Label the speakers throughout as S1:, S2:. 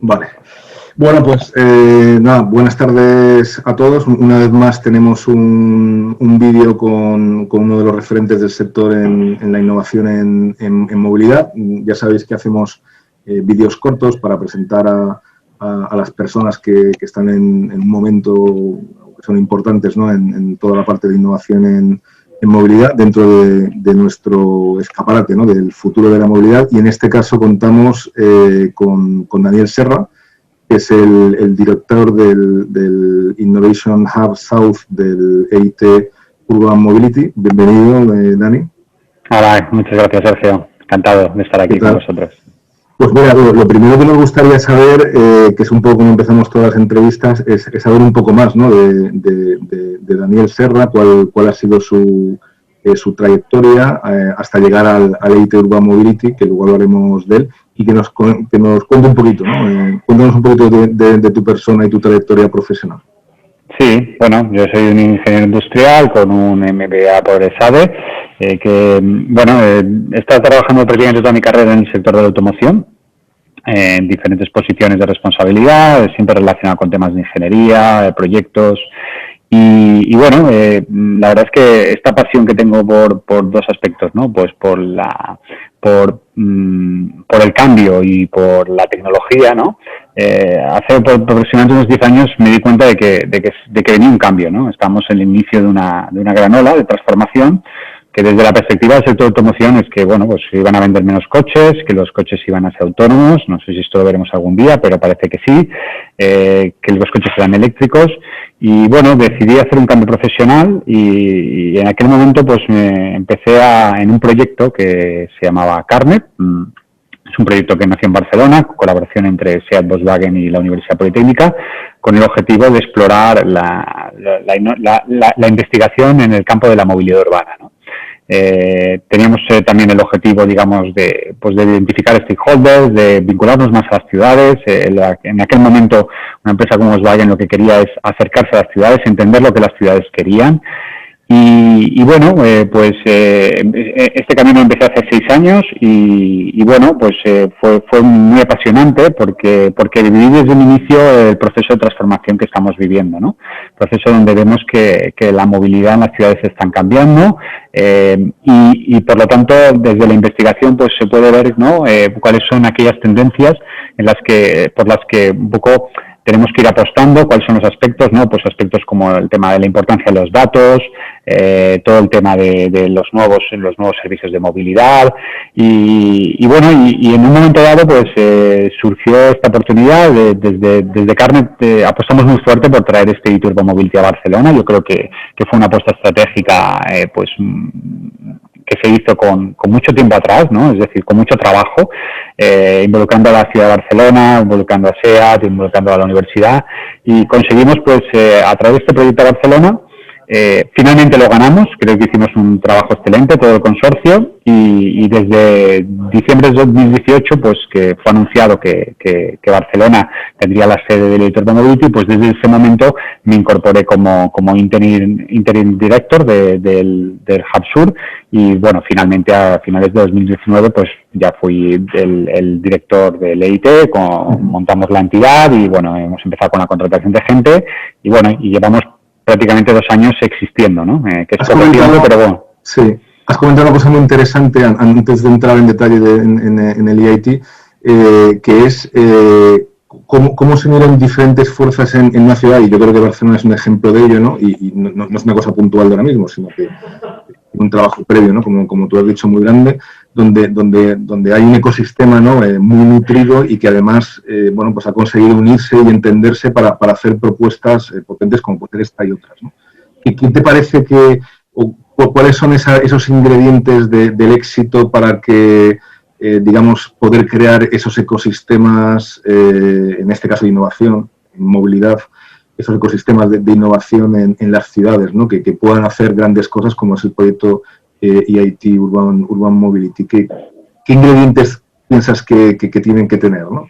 S1: Vale. Bueno, pues nada, buenas tardes a todos. Una vez más tenemos un vídeo con uno de los referentes del sector en la innovación en movilidad. Ya sabéis que hacemos vídeos cortos para presentar a las personas que están en un momento que son importantes, ¿no? en toda la parte de innovación en movilidad dentro de nuestro escaparate, ¿no? Del futuro de la movilidad. Y en este caso contamos con Daniel Serra, que es el director del Innovation Hub South del EIT Urban Mobility. Bienvenido, Dani.
S2: Hola, muchas gracias, Sergio. Encantado de estar aquí con vosotros.
S1: Pues mira, lo primero que nos gustaría saber, que es un poco como empezamos todas las entrevistas, es saber un poco más, ¿no? de Daniel Serra, cuál ha sido su trayectoria hasta llegar al EIT Urban Mobility, que luego hablaremos de él, y que nos cuente un poquito, ¿no? Cuéntanos un poquito de tu persona y tu trayectoria profesional.
S2: Sí, bueno, yo soy un ingeniero industrial con un MBA por ESADE, he estado trabajando prácticamente toda mi carrera en el sector de la automoción, en diferentes posiciones de responsabilidad, siempre relacionado con temas de ingeniería, proyectos. Y bueno, la verdad es que esta pasión que tengo por dos aspectos, ¿no? Pues por el cambio y por la tecnología, ¿no? Hace aproximadamente unos 10 años me di cuenta de que venía un cambio, ¿no? Estamos en el inicio de una gran ola de transformación, que desde la perspectiva del sector de automoción es que, bueno, pues iban a vender menos coches, que los coches iban a ser autónomos, no sé si esto lo veremos algún día, pero parece que sí, que los coches eran eléctricos, y bueno, decidí hacer un cambio profesional y en aquel momento pues me empecé en un proyecto que se llamaba Carnet. Es un proyecto que nació en Barcelona, colaboración entre SEAT, Volkswagen y la Universidad Politécnica, con el objetivo de explorar la investigación en el campo de la movilidad urbana, ¿no? Teníamos también el objetivo, digamos, de identificar stakeholders, de vincularnos más a las ciudades. En aquel momento, una empresa como Volkswagen lo que quería es acercarse a las ciudades, entender lo que las ciudades querían. Y bueno, este camino empecé hace 6 años y bueno, pues fue muy apasionante porque viví desde un inicio el proceso de transformación que estamos viviendo, ¿no? Proceso donde vemos que la movilidad en las ciudades están cambiando y por lo tanto desde la investigación pues se puede ver, ¿no? Cuáles son aquellas tendencias por las que un poco tenemos que ir apostando, cuáles son los aspectos, ¿no? Pues aspectos como el tema de la importancia de los datos, todo el tema de los nuevos servicios de movilidad y en un momento dado pues surgió esta oportunidad desde Carnet apostamos muy fuerte por traer este EIT Urban Mobility a Barcelona. Yo creo que fue una apuesta estratégica que se hizo con mucho tiempo atrás, ¿no? Es decir, con mucho trabajo, involucrando a la ciudad de Barcelona, involucrando a SEAT, involucrando a la universidad, y conseguimos, pues, a través de este proyecto a Barcelona, finalmente lo ganamos. Creo que hicimos un trabajo excelente, todo el consorcio, y desde diciembre de 2018, pues, que fue anunciado que Barcelona tendría la sede del EIT Urban Mobility, pues desde ese momento me incorporé como interim director del Hub Sur, y bueno, finalmente a finales de 2019 pues ya fui el director del EIT, montamos la entidad y bueno, hemos empezado con la contratación de gente y bueno, y llevamos prácticamente 2 años existiendo, ¿no? Que es poco tiempo, pero bueno.
S1: Sí, has comentado una cosa muy interesante antes de entrar en detalle en el EIT, que es cómo se miran diferentes fuerzas en una ciudad, y yo creo que Barcelona es un ejemplo de ello, ¿no? Y no es una cosa puntual de ahora mismo, sino que un trabajo previo, ¿no? Como tú has dicho, muy grande, donde hay un ecosistema, ¿no? Muy nutrido y que además pues ha conseguido unirse y entenderse para hacer propuestas potentes como puede ser esta y otras, ¿no? ¿Qué te parece cuáles son esos ingredientes del éxito para que digamos, poder crear esos ecosistemas, en este caso de innovación, en movilidad, esos ecosistemas de innovación en las ciudades, ¿no? Que puedan hacer grandes cosas como es el proyecto EIT Urban Mobility? ¿Qué ingredientes piensas que tienen que tener, ¿no?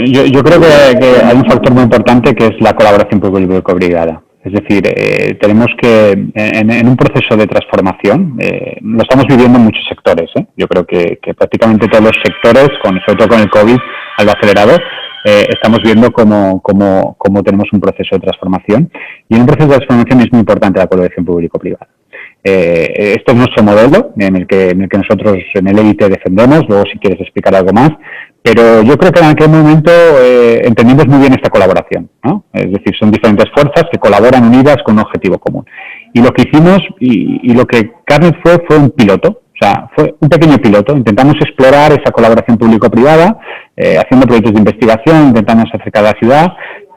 S2: Yo creo que hay un factor muy importante que es la colaboración público-privada. Es decir, tenemos que, en un proceso de transformación, lo estamos viviendo en muchos sectores. Yo creo que prácticamente todos los sectores, sobre todo con el COVID, algo acelerado, estamos viendo cómo tenemos un proceso de transformación. Y en un proceso de transformación es muy importante la colaboración público-privada. Este es nuestro modelo en el que nosotros en el EIT defendemos, luego si quieres explicar algo más, pero yo creo que en aquel momento entendimos muy bien esta colaboración, ¿no? Es decir, son diferentes fuerzas que colaboran unidas con un objetivo común. Y lo que hicimos y lo que Carnet fue un piloto, o sea, fue un pequeño piloto. Intentamos explorar esa colaboración público-privada, haciendo proyectos de investigación, intentamos acercar a la ciudad.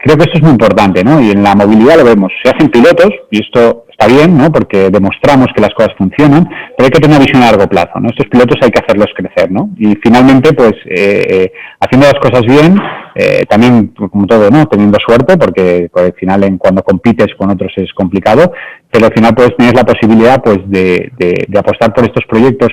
S2: Creo que esto es muy importante, ¿no? Y en la movilidad lo vemos. Se hacen pilotos, y esto está bien, ¿no? Porque demostramos que las cosas funcionan, pero hay que tener una visión a largo plazo, ¿no? Estos pilotos hay que hacerlos crecer, ¿no? Y finalmente, pues, haciendo las cosas bien, también, como todo, ¿no? Teniendo suerte, porque al final cuando compites con otros es complicado, pero al final puedes tener la posibilidad, pues, de apostar por estos proyectos,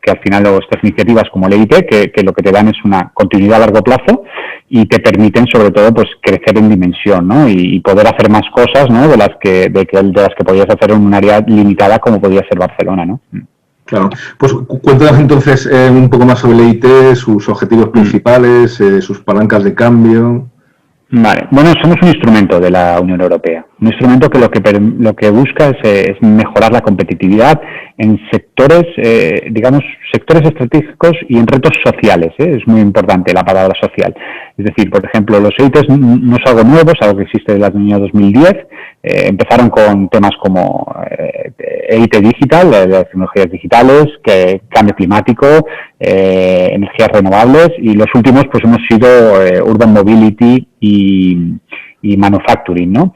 S2: que al final estas iniciativas como el EIT, que lo que te dan es una continuidad a largo plazo y te permiten sobre todo pues crecer en dimensión, ¿no? Y poder hacer más cosas, ¿no? de las que podías hacer en un área limitada como podía ser Barcelona, ¿no?
S1: Claro. Pues cuéntanos entonces un poco más sobre el EIT, sus objetivos principales, sus palancas de cambio.
S2: Vale. Bueno, somos un instrumento de la Unión Europea. Un instrumento que lo que busca es mejorar la competitividad en sectores, sectores estratégicos y en retos sociales. Es muy importante la palabra social. Es decir, por ejemplo, los EITs no es algo nuevo, es algo que existe desde el año 2010. Empezaron con temas como EIT Digital, las tecnologías digitales, cambio climático, energías renovables, y los últimos pues hemos sido Urban Mobility y Manufacturing, ¿no?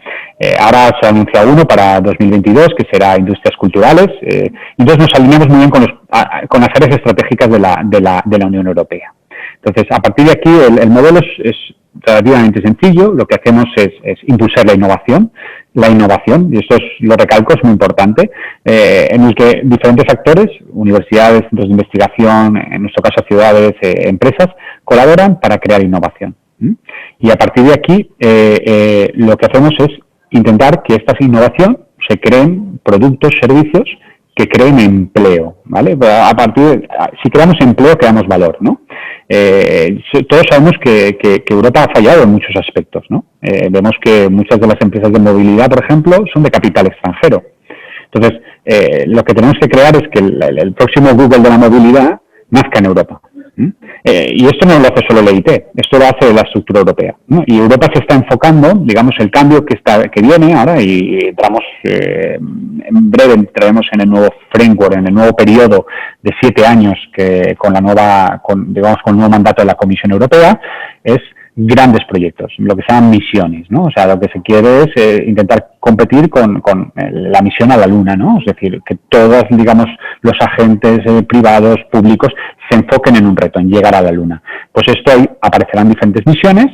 S2: Ahora se ha anunciado uno para 2022 que será Industrias Culturales, y entonces nos alineamos muy bien con las áreas estratégicas de la Unión Europea. Entonces, a partir de aquí, el modelo es relativamente sencillo. Lo que hacemos es impulsar la innovación, y esto lo recalco, es muy importante, en el que diferentes actores, universidades, centros de investigación, en nuestro caso ciudades, empresas, colaboran para crear innovación. Y a partir de aquí, lo que hacemos es intentar que esta innovación se creen productos, servicios que creen empleo, ¿vale? Si creamos empleo, creamos valor, ¿no? Todos sabemos que Europa ha fallado en muchos aspectos, ¿no? Vemos que muchas de las empresas de movilidad, por ejemplo, son de capital extranjero. Entonces, lo que tenemos que crear es que el próximo Google de la movilidad nazca en Europa. Y esto no lo hace solo el EIT, esto lo hace la estructura europea, ¿no? Y Europa se está enfocando, digamos, el cambio que viene ahora, y entramos en breve, entraremos en el nuevo framework, en el nuevo periodo de 7 años que con el nuevo mandato de la Comisión Europea, es grandes proyectos, lo que se llaman misiones, ¿no? O sea, lo que se quiere es intentar competir con la misión a la Luna, ¿no? Es decir, que todos, digamos, los agentes privados, públicos, se enfoquen en un reto, en llegar a la Luna. Pues esto ahí aparecerán diferentes misiones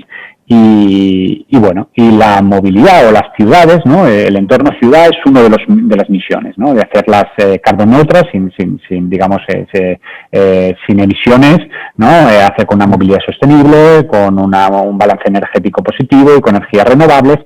S2: y la movilidad o las ciudades, ¿no? El entorno ciudad es uno de las misiones, ¿no? De hacerlas carbon neutras, sin emisiones, ¿no? Hacer con una movilidad sostenible, con un balance energético positivo y con energías renovables.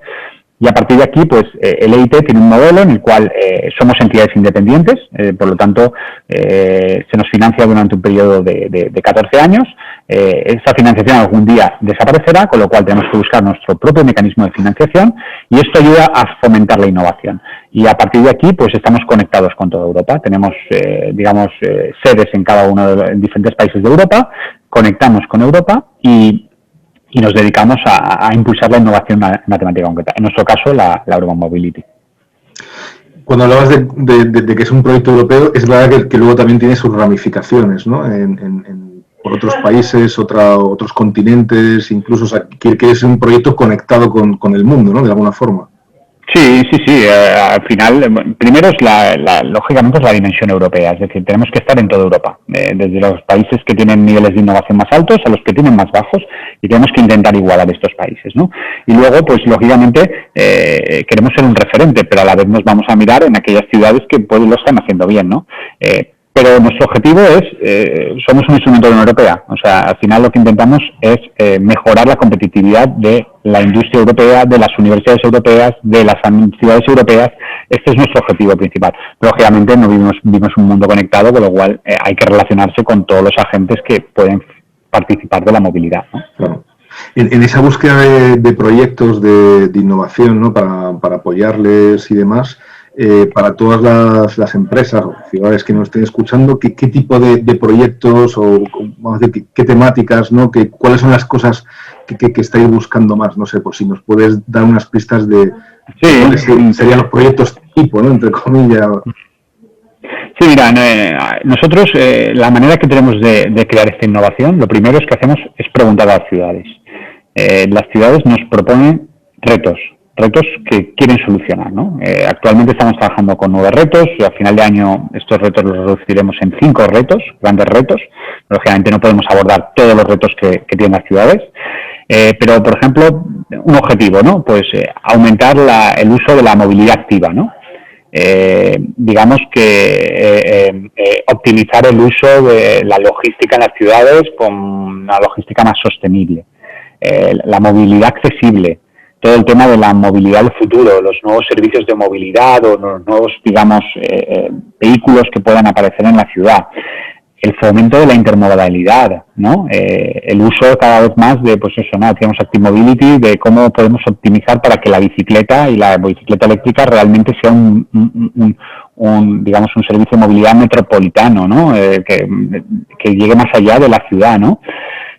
S2: Y a partir de aquí, pues, el EIT tiene un modelo en el cual somos entidades independientes, por lo tanto, se nos financia durante un periodo de 14 años. Esta financiación algún día desaparecerá, con lo cual tenemos que buscar nuestro propio mecanismo de financiación, y esto ayuda a fomentar la innovación. Y a partir de aquí, pues, estamos conectados con toda Europa. Tenemos, sedes en cada uno de los diferentes países de Europa, conectamos con Europa y nos dedicamos a impulsar la innovación matemática concreta. En nuestro caso, la Urban Mobility.
S1: Cuando hablabas de que es un proyecto europeo, es verdad que luego también tiene sus ramificaciones, ¿no? Por otros países, otros continentes, incluso, o sea, que es un proyecto conectado con el mundo, ¿no? De alguna forma.
S2: Sí. Al final, primero lógicamente es la dimensión europea, es decir, tenemos que estar en toda Europa, desde los países que tienen niveles de innovación más altos a los que tienen más bajos, y tenemos que intentar igualar estos países, ¿no? Y luego, pues lógicamente, queremos ser un referente, pero a la vez nos vamos a mirar en aquellas ciudades que pues lo están haciendo bien, ¿no? Pero nuestro objetivo somos un instrumento de la Unión Europea. O sea, al final lo que intentamos es mejorar la competitividad de la industria europea, de las universidades europeas, de las ciudades europeas. Este es nuestro objetivo principal. Lógicamente no vivimos un mundo conectado, con lo cual hay que relacionarse con todos los agentes que pueden participar de la movilidad, ¿no?
S1: Claro. En esa búsqueda de proyectos de innovación, ¿no? Para apoyarles y demás, para todas las empresas o ciudades que nos estén escuchando, ¿qué tipo de proyectos o vamos a decir, qué temáticas, ¿no? ¿Cuáles son las cosas que estáis buscando más? No sé, pues si nos puedes dar unas pistas de cuáles serían los proyectos tipo, ¿no? Entre comillas.
S2: Sí, mira, nosotros la manera que tenemos de crear esta innovación, lo primero es que hacemos es preguntar a las ciudades. Las ciudades nos proponen retos que quieren solucionar, ¿no? Actualmente estamos trabajando con 9 retos y al final de año estos retos los reduciremos en 5 retos, grandes retos. Lógicamente no podemos abordar todos los retos que tienen las ciudades, pero, por ejemplo, un objetivo, ¿no? Pues aumentar el uso de la movilidad activa, ¿no? Digamos que optimizar el uso de la logística en las ciudades con una logística más sostenible, la movilidad accesible, todo el tema de la movilidad del futuro, los nuevos servicios de movilidad o los nuevos, digamos, vehículos que puedan aparecer en la ciudad, el fomento de la intermodalidad, ¿no? El uso cada vez más de, pues eso, ¿no? Decíamos Active Mobility, de cómo podemos optimizar para que la bicicleta y la bicicleta eléctrica realmente sea digamos, un servicio de movilidad metropolitano, ¿no? Que llegue más allá de la ciudad, ¿no?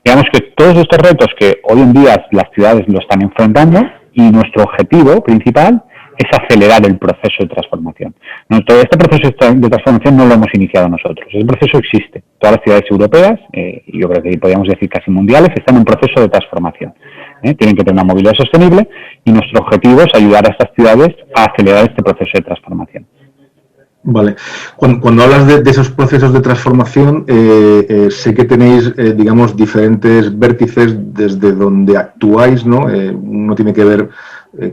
S2: Digamos que todos estos retos que hoy en día las ciudades lo están enfrentando y nuestro objetivo principal es acelerar el proceso de transformación. Este proceso de transformación no lo hemos iniciado nosotros, ese proceso existe. Todas las ciudades europeas, y yo creo que podríamos decir casi mundiales, están en proceso de transformación. Tienen que tener una movilidad sostenible y nuestro objetivo es ayudar a estas ciudades a acelerar este proceso de transformación.
S1: Vale. Cuando hablas de esos procesos de transformación, sé que tenéis, digamos, diferentes vértices desde donde actuáis, ¿no? Uno tiene que ver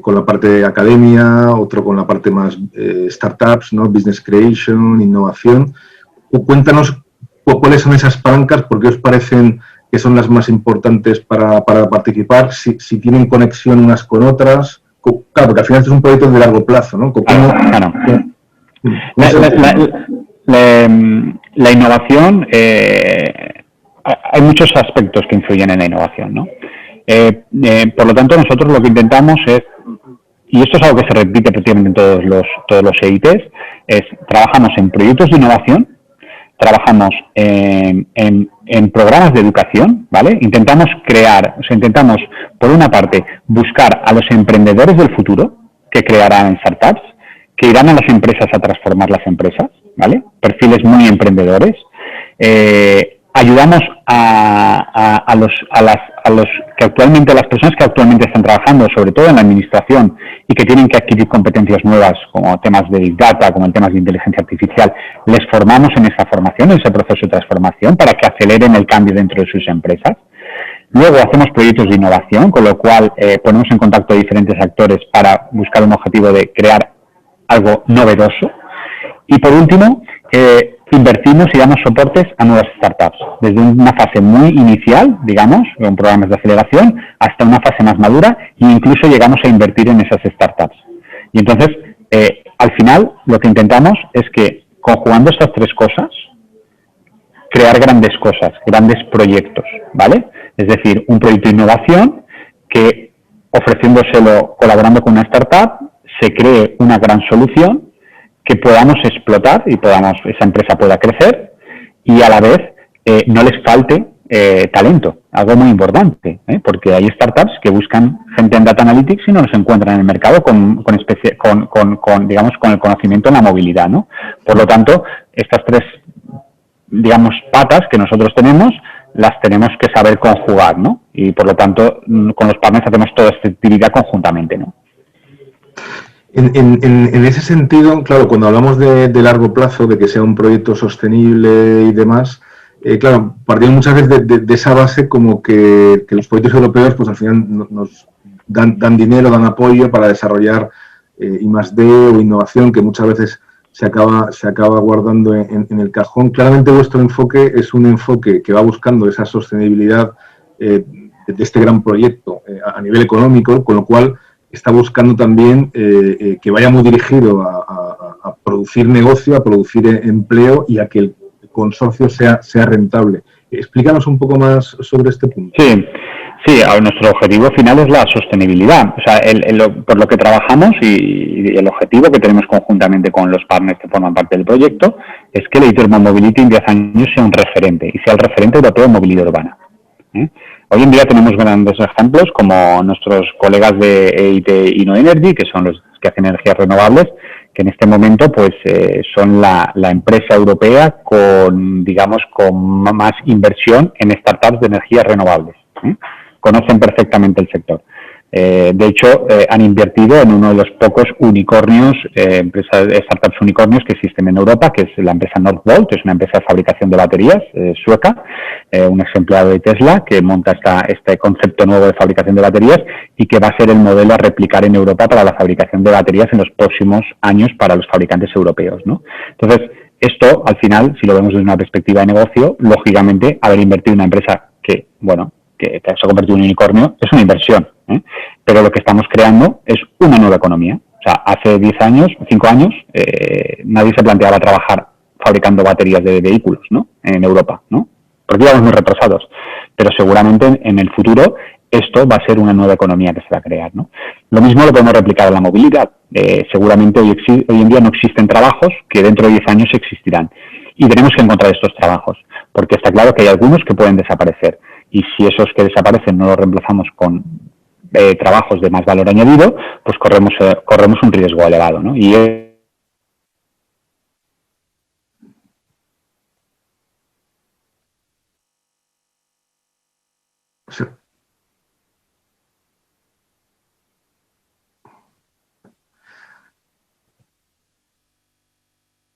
S1: con la parte de academia, otro con la parte más startups, ¿no? Business creation, innovación. Cuéntanos cuáles son esas palancas, por qué os parecen que son las más importantes para participar, si tienen conexión unas con otras. Claro, porque al final esto es un proyecto de largo plazo, ¿no?
S2: Claro. La innovación, hay muchos aspectos que influyen en la innovación, ¿no? Por lo tanto, nosotros lo que intentamos es, y esto es algo que se repite prácticamente en todos los EITs, es trabajamos en proyectos de innovación, trabajamos en programas de educación, ¿vale? Intentamos por una parte, buscar a los emprendedores del futuro que crearán startups, que irán a las empresas a transformar las empresas, ¿vale? Perfiles muy emprendedores. Ayudamos a las personas que actualmente están trabajando, sobre todo en la administración, y que tienen que adquirir competencias nuevas, como temas de Big Data, como temas de inteligencia artificial. Les formamos en esa formación, en ese proceso de transformación, para que aceleren el cambio dentro de sus empresas. Luego hacemos proyectos de innovación, con lo cual ponemos en contacto a diferentes actores para buscar un objetivo de crear algo novedoso. Y por último, invertimos y damos soportes a nuevas startups, desde una fase muy inicial, digamos, con programas de aceleración, hasta una fase más madura e incluso llegamos a invertir en esas startups. Y entonces, al final, lo que intentamos es que, conjugando estas tres cosas, crear grandes cosas, grandes proyectos, ¿vale? Es decir, un proyecto de innovación que, ofreciéndoselo, colaborando con una startup, se cree una gran solución que podamos explotar y esa empresa pueda crecer y a la vez no les falte talento, algo muy importante, porque hay startups que buscan gente en Data Analytics y no los encuentran en el mercado con el conocimiento en la movilidad, ¿no? Por lo tanto, estas tres, digamos, patas que nosotros tenemos, las tenemos que saber conjugar, ¿no? Y por lo tanto, con los partners hacemos toda esta actividad conjuntamente, ¿no?
S1: En ese sentido, claro, cuando hablamos de largo plazo, de que sea un proyecto sostenible y demás, claro, partimos muchas veces de esa base como que los proyectos europeos, pues al final nos dan dinero, dan apoyo para desarrollar I+D o innovación, que muchas veces se acaba guardando en el cajón. Claramente vuestro enfoque es un enfoque que va buscando esa sostenibilidad de este gran proyecto a nivel económico, con lo cual está buscando también que vaya muy dirigido a producir negocio, a producir empleo y a que el consorcio sea rentable. Explícanos un poco más sobre este punto.
S2: Sí, Sí, nuestro objetivo final es la sostenibilidad. O sea, por lo que trabajamos y el objetivo que tenemos conjuntamente con los partners que forman parte del proyecto es que el Itermo Mobility en 10 años sea un referente y sea el referente europeo de movilidad urbana. Hoy en día tenemos grandes ejemplos como nuestros colegas de EIT InnoEnergy, que son los que hacen energías renovables, que en este momento pues son la empresa europea con, digamos, con más inversión en startups de energías renovables. Conocen perfectamente el sector. De hecho, han invertido en uno de los pocos unicornios, startups unicornios que existen en Europa, que es la empresa Northvolt, es una empresa de fabricación de baterías sueca, un ex empleado de Tesla que monta este concepto nuevo de fabricación de baterías y que va a ser el modelo a replicar en Europa para la fabricación de baterías en los próximos años para los fabricantes europeos, ¿no? Entonces, esto, al final, si lo vemos desde una perspectiva de negocio, lógicamente, haber invertido en una empresa que, bueno, que se ha convertido en un unicornio, es una inversión, pero lo que estamos creando es una nueva economía. O sea, hace 10 años, 5 años, nadie se planteaba trabajar fabricando baterías de vehículos, ¿no? En Europa, ¿no? Porque íbamos muy retrasados. Pero seguramente en el futuro esto va a ser una nueva economía que se va a crear, ¿no? Lo mismo lo podemos replicar en la movilidad. Seguramente hoy en día no existen trabajos que dentro de 10 años existirán. Y tenemos que encontrar estos trabajos, porque está claro que hay algunos que pueden desaparecer. Y si esos que desaparecen no los reemplazamos con trabajos de más valor añadido, pues corremos un riesgo elevado, ¿no? Y
S1: Sí.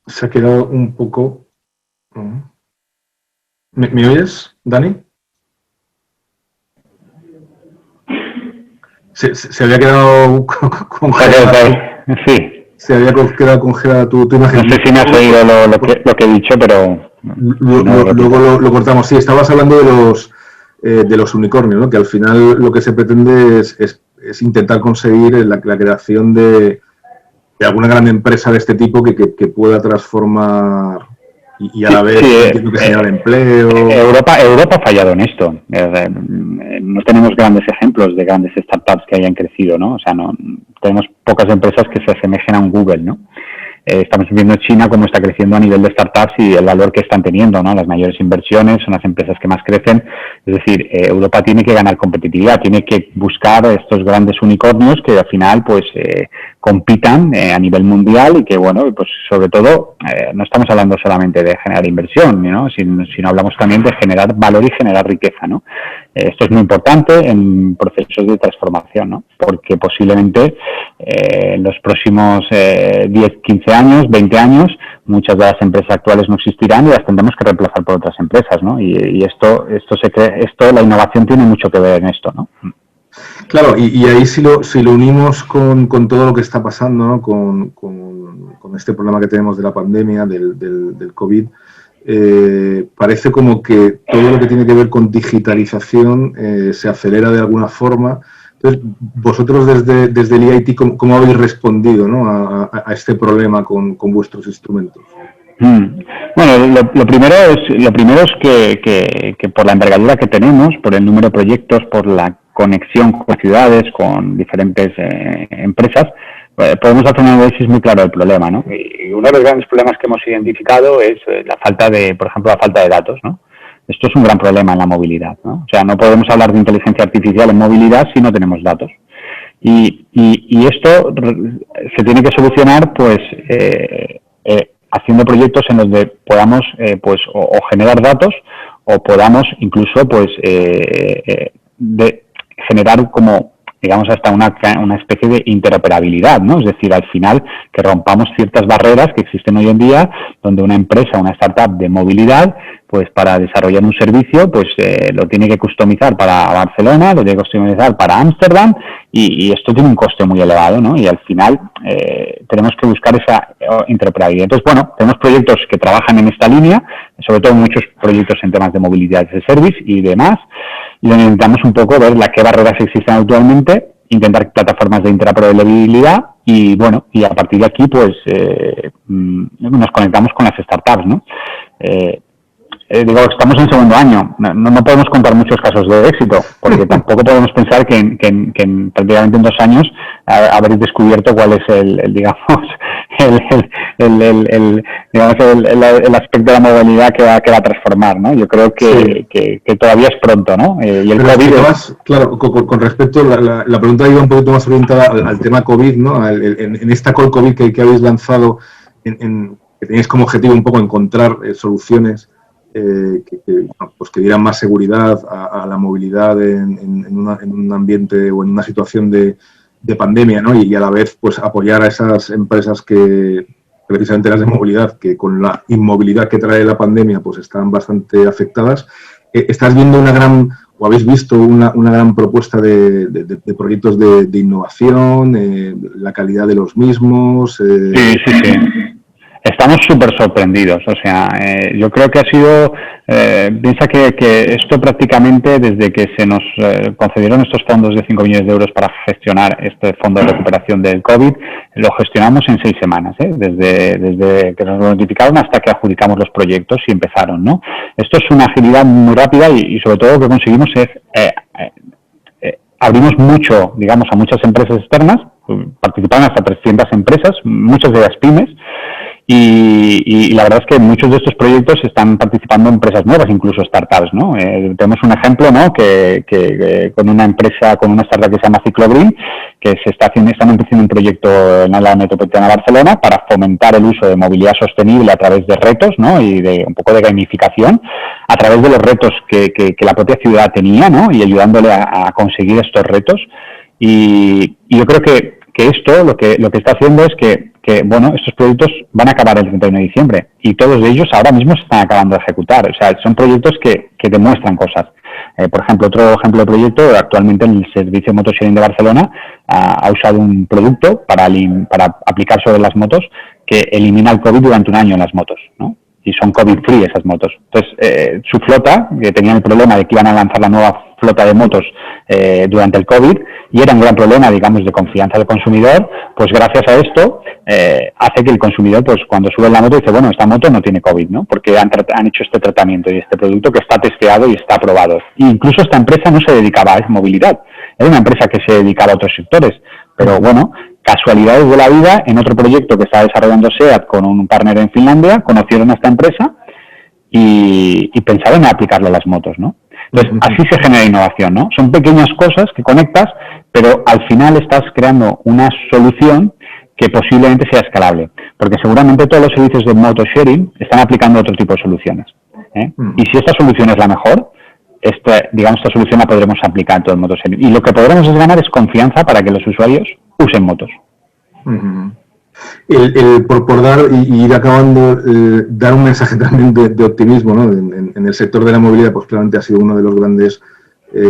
S1: Se ha quedado un poco... ¿Me oyes, Dani? Se había quedado congelada.
S2: Sí.
S1: Se había quedado congelada tu imagen.
S2: No sé si me has oído lo que he dicho, pero...
S1: Luego lo cortamos. Sí, estabas hablando de los unicornios, ¿no? Que al final lo que se pretende es intentar conseguir la creación de alguna gran empresa de este tipo que pueda transformar y a la vez entiendo que generar empleo.
S2: Europa ha fallado en esto. No tenemos grandes ejemplos de grandes startups que hayan crecido, ¿no? O sea, no tenemos pocas empresas que se asemejen a un Google, ¿no? Estamos viendo China cómo está creciendo a nivel de startups y el valor que están teniendo, ¿no? Las mayores inversiones son las empresas que más crecen. Es decir, Europa tiene que ganar competitividad, tiene que buscar estos grandes unicornios que al final, pues, compitan a nivel mundial y que, bueno, pues sobre todo, no estamos hablando solamente de generar inversión, ¿no? Sino hablamos también de generar valor y generar riqueza, ¿no? Esto es muy importante en procesos de transformación, ¿no? Porque posiblemente en los próximos 10, 15 años, 20 años, muchas de las empresas actuales no existirán y las tendremos que reemplazar por otras empresas, ¿no? Y la innovación tiene mucho que ver en esto, ¿no?
S1: Claro, y ahí si lo unimos con todo lo que está pasando, ¿no? Con este problema que tenemos de la pandemia, del COVID, parece como que todo lo que tiene que ver con digitalización se acelera de alguna forma. Entonces, vosotros desde el EIT, ¿cómo habéis respondido, ¿no? a este problema con vuestros instrumentos?
S2: Bueno, lo primero es que por la envergadura que tenemos, por el número de proyectos, por la conexión con ciudades, con diferentes empresas, podemos hacer un análisis muy claro del problema, ¿no? Y uno de los grandes problemas que hemos identificado es por ejemplo, la falta de datos, ¿no? Esto es un gran problema en la movilidad, ¿no? O sea, no podemos hablar de inteligencia artificial en movilidad si no tenemos datos. Y esto se tiene que solucionar, pues, haciendo proyectos en donde podamos, pues, o generar datos o podamos incluso, pues, generar como, digamos, hasta una especie de interoperabilidad, ¿no? Es decir, al final que rompamos ciertas barreras que existen hoy en día, donde una empresa, una startup de movilidad, pues para desarrollar un servicio, pues lo tiene que customizar para Barcelona, lo tiene que customizar para Ámsterdam y esto tiene un coste muy elevado, ¿no? Y al final tenemos que buscar esa interoperabilidad. Entonces, bueno, tenemos proyectos que trabajan en esta línea, sobre todo muchos proyectos en temas de movilidad de service y demás, y donde intentamos un poco ver qué barreras existen actualmente, intentar plataformas de interoperabilidad y, bueno, y a partir de aquí, pues, nos conectamos con las startups, ¿no? estamos en segundo año. No podemos contar muchos casos de éxito, porque tampoco podemos pensar que en prácticamente en 2 años habréis descubierto cuál es el aspecto de la movilidad que va a transformar, ¿no? Yo creo que todavía es pronto, ¿no? Y el COVID
S1: claro, con respecto, la pregunta iba un poquito más orientada al tema COVID, ¿no? En esta call COVID que habéis lanzado, que tenéis como objetivo un poco encontrar soluciones que dieran más seguridad a la movilidad en un ambiente o en una situación de pandemia, ¿no? Y a la vez pues apoyar a esas empresas que precisamente las de movilidad, que con la inmovilidad que trae la pandemia pues están bastante afectadas. ¿Estás viendo habéis visto una gran propuesta de proyectos de innovación, la calidad de los mismos?
S2: Sí. Estamos súper sorprendidos, o sea, yo creo que ha sido, piensa que esto prácticamente desde que se nos concedieron estos fondos de 5 millones de euros para gestionar este fondo de recuperación del COVID, lo gestionamos en 6 semanas, desde que nos lo notificaron hasta que adjudicamos los proyectos y empezaron, ¿no? Esto es una agilidad muy rápida y sobre todo lo que conseguimos es abrimos mucho, digamos, a muchas empresas externas, participaron hasta 300 empresas, muchas de ellas pymes, y la verdad es que muchos de estos proyectos están participando empresas nuevas, incluso startups, ¿no? Tenemos un ejemplo, ¿no? Que con una empresa, con una startup que se llama Ciclogreen, que están empezando un proyecto en la metropolitana de Barcelona para fomentar el uso de movilidad sostenible a través de retos, ¿no? Y de un poco de gamificación a través de los retos que la propia ciudad tenía, ¿no? Y ayudándole a conseguir estos retos. Y yo creo que esto lo que está haciendo es que estos proyectos van a acabar el 31 de diciembre y todos ellos ahora mismo se están acabando de ejecutar. O sea, son proyectos que demuestran cosas. Por ejemplo, otro ejemplo de proyecto, actualmente en el servicio motosharing de Barcelona ha usado un producto para aplicar sobre las motos que elimina el COVID durante un año en las motos, ¿no? Y son COVID-free esas motos. Entonces, su flota, que tenían el problema de que iban a lanzar la nueva flota de motos durante el COVID, y era un gran problema, digamos, de confianza del consumidor, pues gracias a esto hace que el consumidor, pues cuando sube en la moto, dice, bueno, esta moto no tiene COVID, ¿no? Porque han hecho este tratamiento y este producto que está testeado y está aprobado. E incluso esta empresa no se dedicaba a esa movilidad, era una empresa que se dedicaba a otros sectores, pero bueno, casualidades de la vida, en otro proyecto que está desarrollando SEAT con un partner en Finlandia, conocieron a esta empresa y pensaron en aplicarlo a las motos, ¿no? Entonces, así se genera innovación, ¿no? Son pequeñas cosas que conectas, pero al final estás creando una solución que posiblemente sea escalable, porque seguramente todos los servicios de motosharing están aplicando otro tipo de soluciones, ¿eh? Y si esta solución es la mejor, esta solución la podremos aplicar en todo el motosharing. Y lo que podremos es ganar es confianza para que los usuarios usen motos.
S1: Por dar y ir acabando, dar un mensaje también de optimismo, ¿no? En el sector de la movilidad, pues claramente ha sido uno de los grandes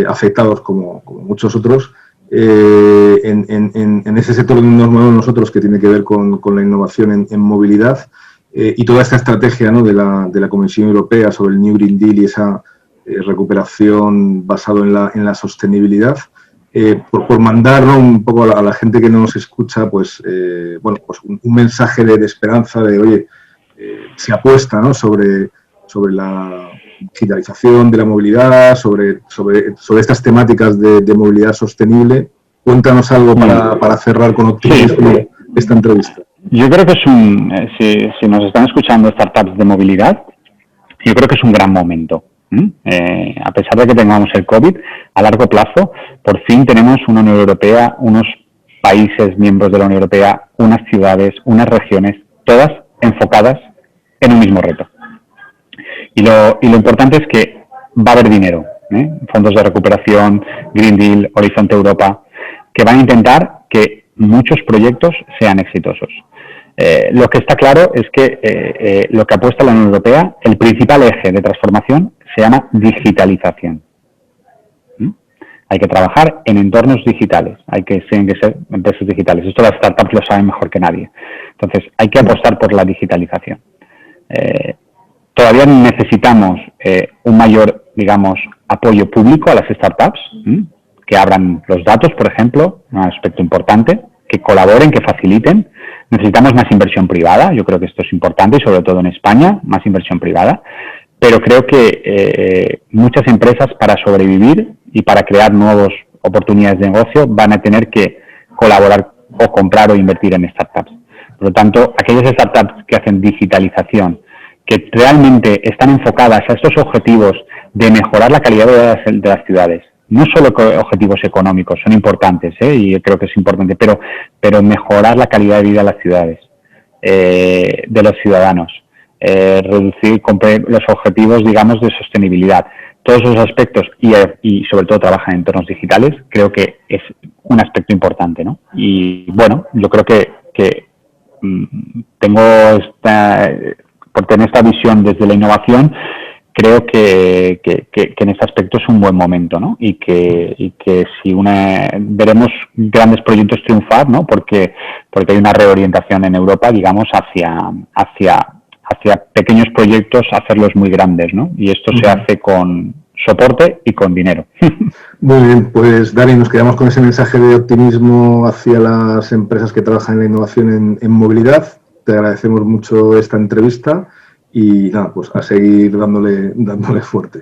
S1: afectados, como muchos otros. En ese sector donde nos movemos nosotros, que tiene que ver con la innovación en movilidad, y toda esta estrategia, ¿no? de la Comisión Europea sobre el New Green Deal y esa recuperación basado en la sostenibilidad. Por mandar, ¿no? Un poco a la gente que no nos escucha, pues un mensaje de esperanza de, oye, se apuesta, ¿no? sobre la digitalización de la movilidad, sobre estas temáticas de movilidad sostenible. Cuéntanos algo para cerrar con optimismo esta entrevista.
S2: Yo creo que si nos están escuchando startups de movilidad, yo creo que es un gran momento. A pesar de que tengamos el COVID, a largo plazo, por fin tenemos una Unión Europea, unos países miembros de la Unión Europea, unas ciudades, unas regiones, todas enfocadas en un mismo reto. Y lo importante es que va a haber dinero, fondos de recuperación, Green Deal, Horizonte Europa, que van a intentar que muchos proyectos sean exitosos. Lo que está claro es que lo que apuesta la Unión Europea, el principal eje de transformación se llama digitalización. Hay que trabajar en entornos digitales, tienen que ser empresas digitales. Esto las startups lo saben mejor que nadie. Entonces, hay que apostar por la digitalización. Todavía necesitamos un mayor, digamos, apoyo público a las startups, que abran los datos, por ejemplo, un aspecto importante, que colaboren, que faciliten. Necesitamos más inversión privada, yo creo que esto es importante, y sobre todo en España, más inversión privada. pero creo que muchas empresas, para sobrevivir y para crear nuevas oportunidades de negocio, van a tener que colaborar o comprar o invertir en startups. Por lo tanto, aquellas startups que hacen digitalización, que realmente están enfocadas a estos objetivos de mejorar la calidad de las ciudades, no solo objetivos económicos, son importantes, y creo que es importante, pero mejorar la calidad de vida de las ciudades, de los ciudadanos, reducir los objetivos, digamos, de sostenibilidad. Todos esos aspectos y sobre todo trabajar en entornos digitales, creo que es un aspecto importante, ¿no? Y bueno, yo creo que tengo por tener esta visión desde la innovación, creo que en este aspecto es un buen momento, ¿no? Y que si veremos grandes proyectos triunfar, ¿no? Porque hay una reorientación en Europa, digamos, hacia pequeños proyectos, hacerlos muy grandes, ¿no? Y esto se hace con soporte y con dinero.
S1: Muy bien, pues Dani, nos quedamos con ese mensaje de optimismo hacia las empresas que trabajan en la innovación en movilidad. Te agradecemos mucho esta entrevista y nada, pues a seguir dándole fuerte.